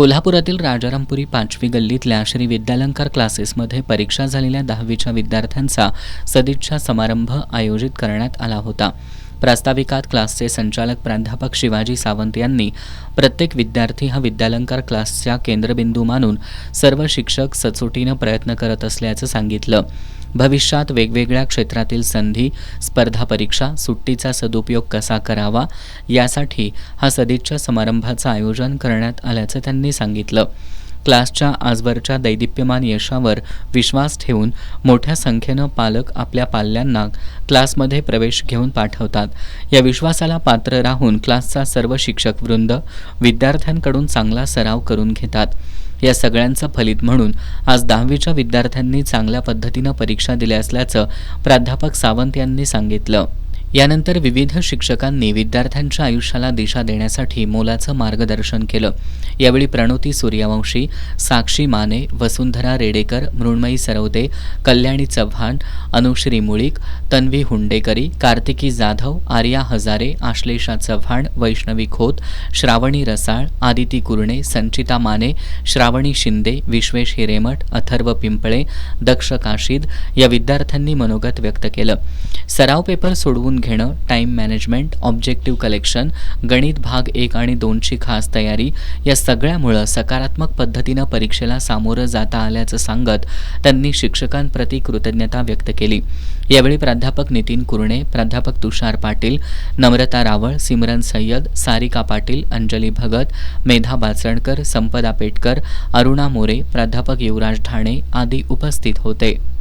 कोल्हापुरातील राजारामपुरी 5वी गल्लीतल्या श्री विद्यालंकार क्लासेसमध्ये परीक्षा झालेल्या 10वीच्या विद्यार्थ्यांचा सदिच्छा समारंभ आयोजित करण्यात आला होता. प्रास्ताविकात क्लासचे संचालक प्राध्यापक शिवाजी सावंत यांनी प्रत्येक विद्यार्थी हा विद्यालंकार क्लासच्या केंद्रबिंदू मानून सर्व शिक्षक सचोटीनं प्रयत्न करत असल्याचं सांगितलं. भविष्यात वेगवेगळ्या क्षेत्रातील संधी, स्पर्धा परीक्षा, सुट्टीचा सदुपयोग कसा करावा यासाठी हा सदिच्छा समारंभाचं आयोजन करण्यात आल्याचं त्यांनी सांगितलं. क्लासच्या आजवरच्या दैदिप्यमान यशावर विश्वास ठेवून मोठ्या संख्येनं पालक आपल्या पाल्यांना क्लासमध्ये प्रवेश घेऊन पाठवतात. या विश्वासाला पात्र राहून क्लासचा सर्व शिक्षक वृंद विद्यार्थ्यांकडून चांगला सराव करून घेतात. या सगळ्यांचं फलित म्हणून आज 10वीच्या विद्यार्थ्यांनी चांगल्या पद्धतीनं परीक्षा दिल्या असल्याचं प्राध्यापक सावंत यांनी सांगितलं. यानंतर विविध शिक्षकांनी विद्यार्थ्यांच्या आयुष्याला दिशा देण्यासाठी मोलाचं मार्गदर्शन केलं. यावेळी प्रणोती सूर्यवंशी, साक्षी माने, वसुंधरा रेडेकर, मृण्मयी सरवदे, कल्याणी चव्हाण, अनुश्री मुळीक, तन्वी हुंडेकरी, कार्तिकी जाधव, आर्या हजारे, आश्लेषा चव्हाण, वैष्णवी खोत, श्रावणी रसाळ, आदिती कुरणे, संचिता माने, श्रावणी शिंदे, विश्वेश हिरेमठ, अथर्व पिंपळे, दक्ष काशीद या विद्यार्थ्यांनी मनोगत व्यक्त केलं. सराव पेपर सोडवून घेणं, टाइम मॅनेजमेंट, ऑब्जेक्टिव्ह कलेक्शन, गणित भाग 1 आणि 2ची खास तयारी या सगळ्यामुळं सकारात्मक पद्धतीनं परीक्षेला सामोरं जाता आल्याचं सांगत त्यांनी शिक्षकांप्रती कृतज्ञता व्यक्त केली. यावेळी प्राध्यापक नितीन कुरणे, प्राध्यापक तुषार पाटील, नम्रता रावळ, सिमरन सय्यद, सारिका पाटील, अंजली भगत, मेधा बाचणकर, संपदा पेटकर, अरुणा मोरे, प्राध्यापक युवराज ढाणे आदी उपस्थित होते.